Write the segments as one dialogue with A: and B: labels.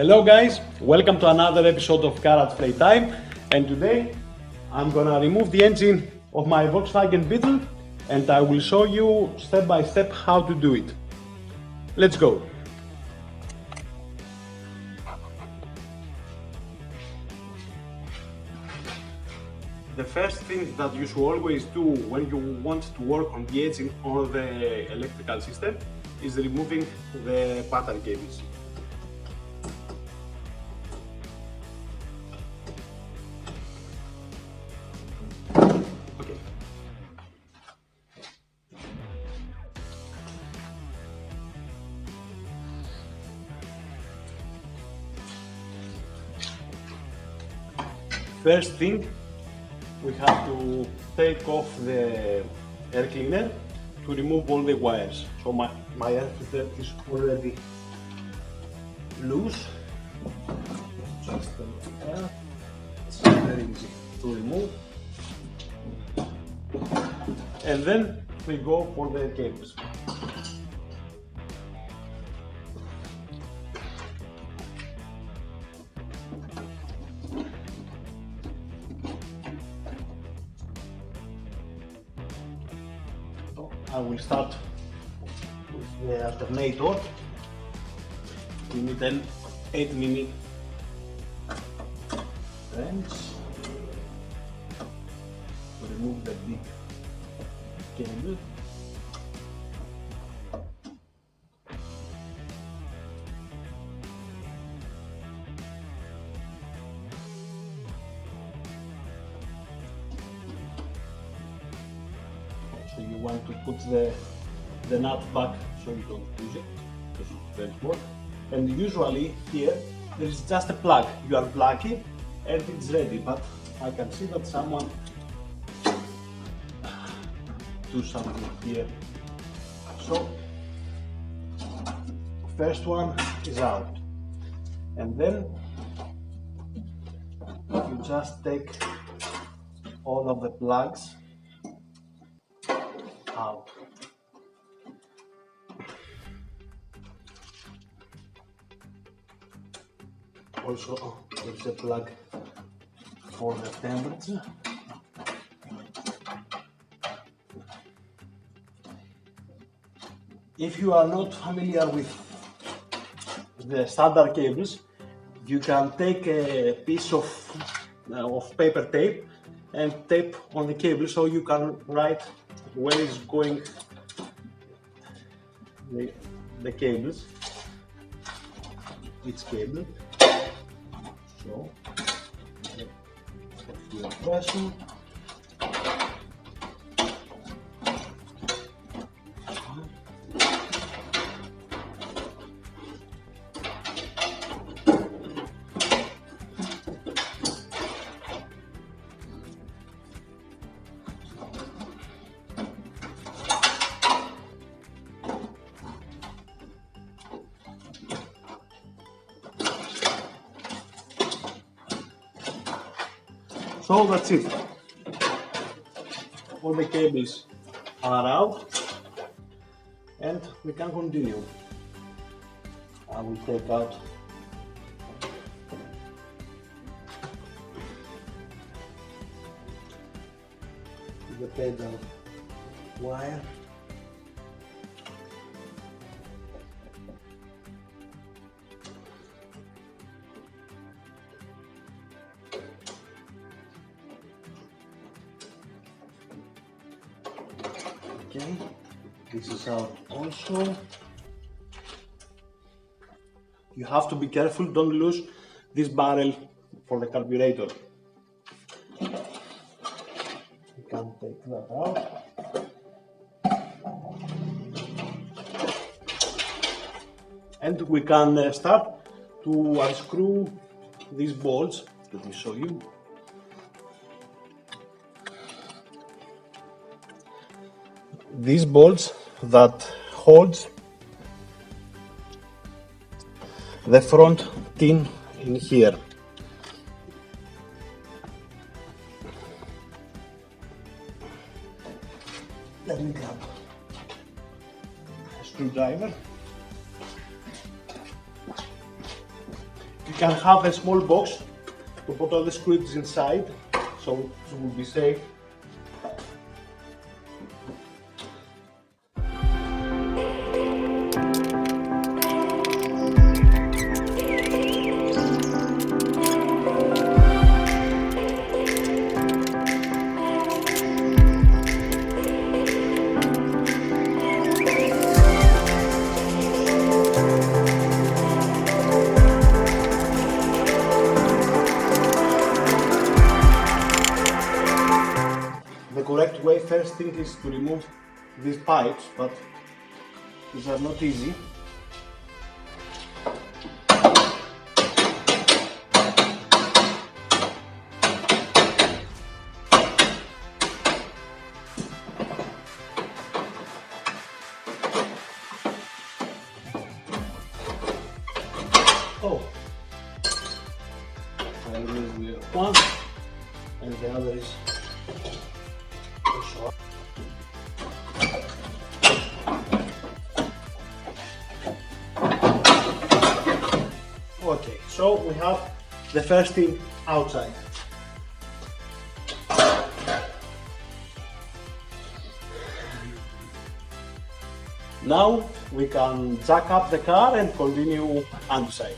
A: Hello guys, welcome to another episode of Garage Playtime, and today I'm gonna remove the engine of my Volkswagen Beetle and I will show you step by step how to do it. Let's go! The first thing that you should always do when you want to work on the engine or the electrical system is removing the pattern cables. Okay. First thing, we have to take off the air cleaner to remove all the wires. So my air filter is already loose. Just air. It's very easy to remove. And then we go for the cables. I will start with the alternator. We need an 8-minute wrench to remove the big cable. So you want to put the nut back so you don't lose it, because it's very small. And usually here there is just a plug. You unplug it and it's ready, but I can see that someone do something here. So first one is out, and then you just take all of the plugs out. Also, there's a plug for the temperature. If you are not familiar with the standard cables, you can take a piece of paper tape and tape on the cable so you can write where is going the cables, each cable. So your pressure. So that's it. All the cables are out and we can continue. I will take out the pedal wire. Okay, this is out also. You have to be careful, don't lose this barrel for the carburetor. You can take that out. And we can start to unscrew these bolts. Let me show you. These bolts that holds the front tin in here. Let me grab a screwdriver. can have a small box to put all the screws inside, so it will be safe. The correct way, first thing, is to remove these pipes, but these are not easy. Oh, I remove the one, and the other is also. Okay, so we have the first thing outside. Now we can jack up the car and continue underside.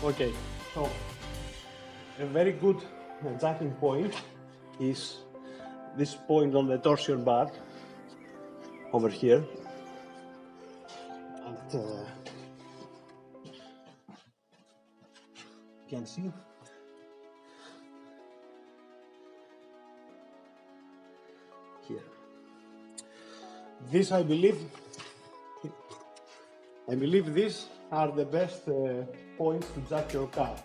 A: Okay, so a very good jacking point is this point on the torsion bar over here, and you can see here. This, I believe these are the best points to jack your car.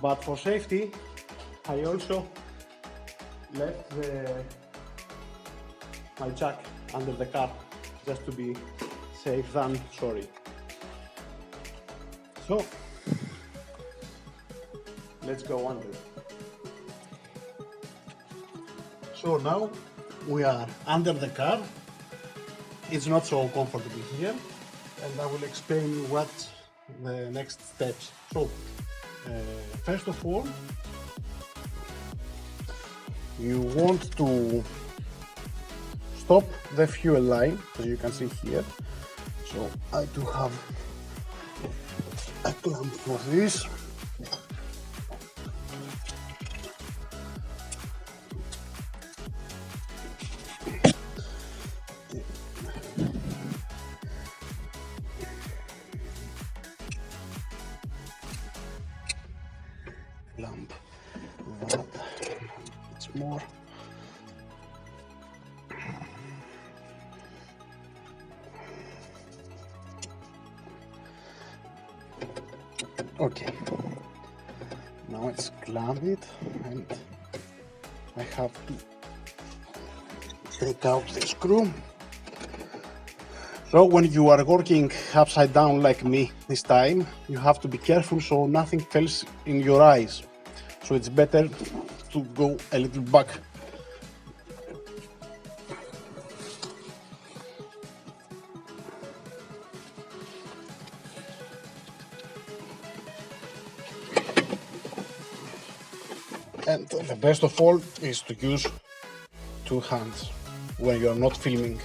A: But for safety, I also left my jack under the car, just to be safe than sorry. So let's go under. So now we are under the car. It's not so comfortable here, and I will explain what the next steps. So first of all, you want to stop the fuel line, as you can see here. So I do have a clamp for this. Lamp that it's more. Okay, now it's clamped, and I have to take out the screw. So when you are working upside down like me this time, you have to be careful so nothing falls in your eyes. So it's better to go a little back. And the best of all is to use two hands when you are not filming.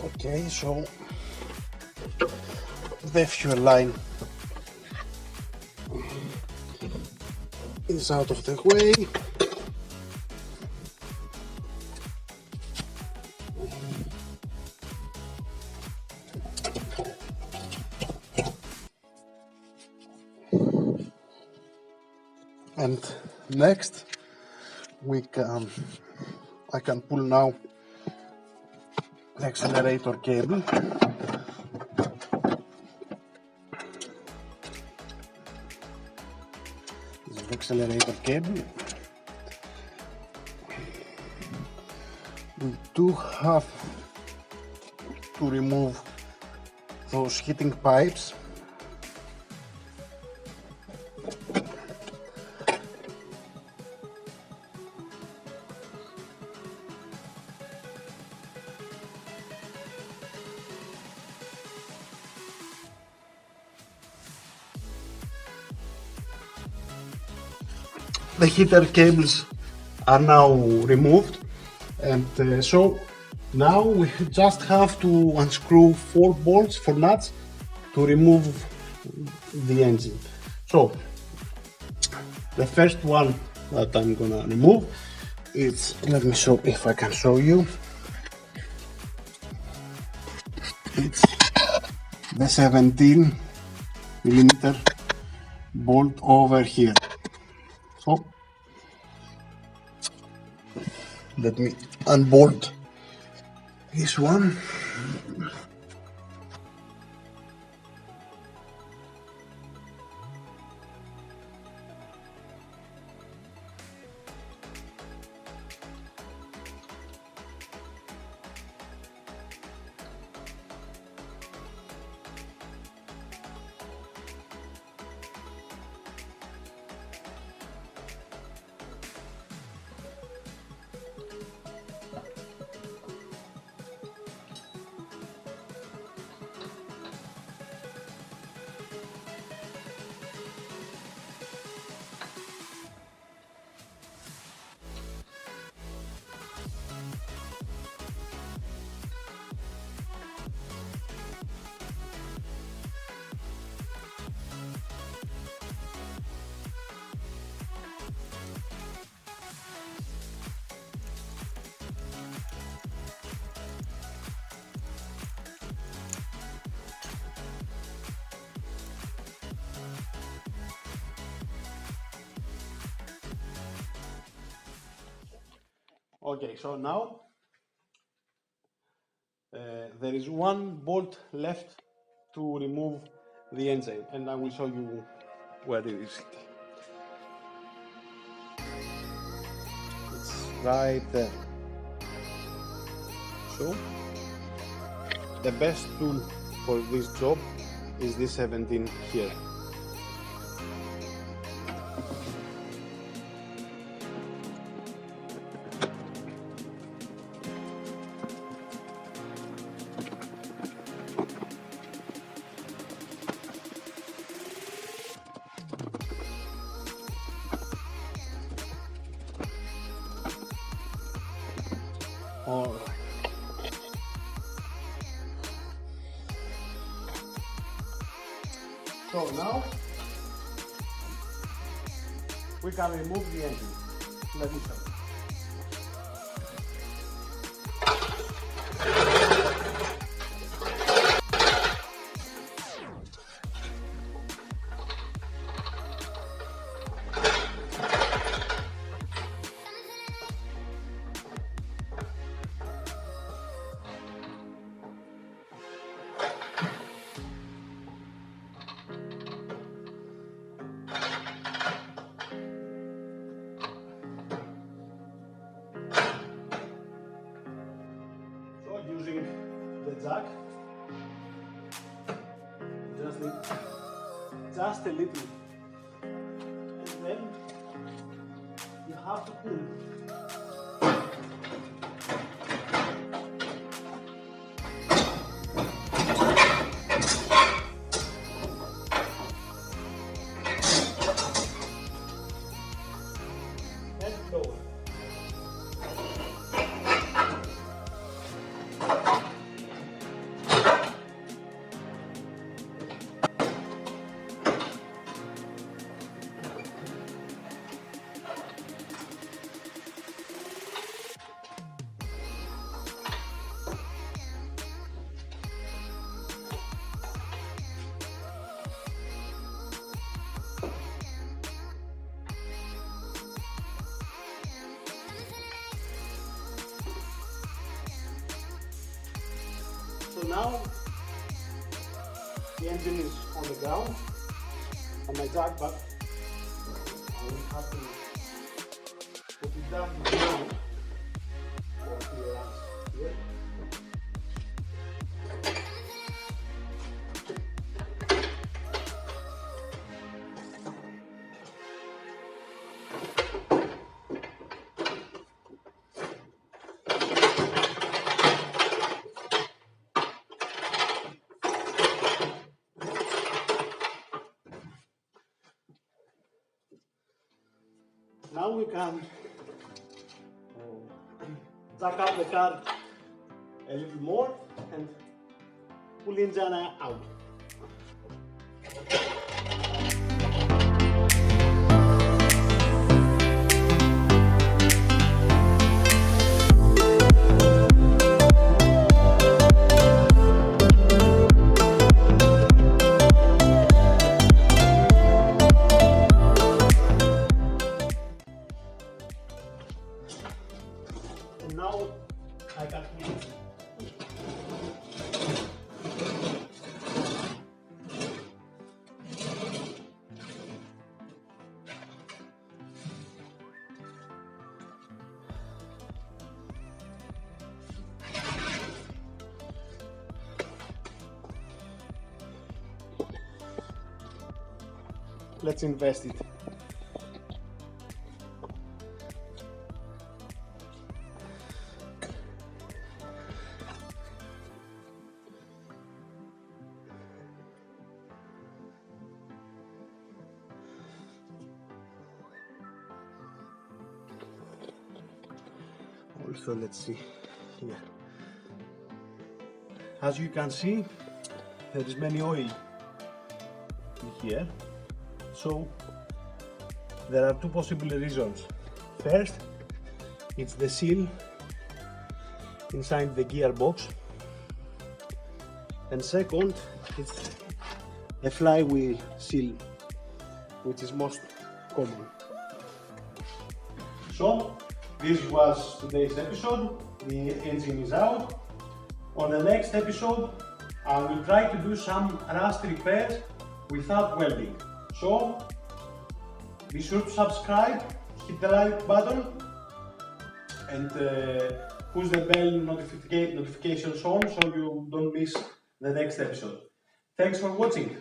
A: Okay, so the fuel line is out of the way. And next I can pull now the accelerator cable. This is the accelerator cable. We do have to remove those heating pipes. The heater cables are now removed, and so now we just have to unscrew 4 bolts, 4 nuts to remove the engine. So the first one that I'm gonna remove is, let me show if I can show you, it's the 17mm bolt over here. So let me unbolt this one. Okay, so now there is one bolt left to remove the engine, and I will show you where it is. It's right there. So the best tool for this job is this 17 here. Alright. So now we can remove the engine. Let me show you. So using the jack, slightly, just a little, and then you have to pull. And lower. So now the engine is on the ground, on my jack, but I will have to put it down on the ground for clearance here. Now we can jack up the car a little more and pull the engine out. And now I can pull it. Let's invest it. Also, let's see here. As you can see, there is many oil in here. So there are two possible reasons. First, it's the seal inside the gearbox, and second, it's a flywheel seal, which is most common. So this was today's episode. The engine is out. On the next episode, I will try to do some rust repairs without welding. So be sure to subscribe, hit the like button, and push the bell notifications on so you don't miss the next episode. Thanks for watching.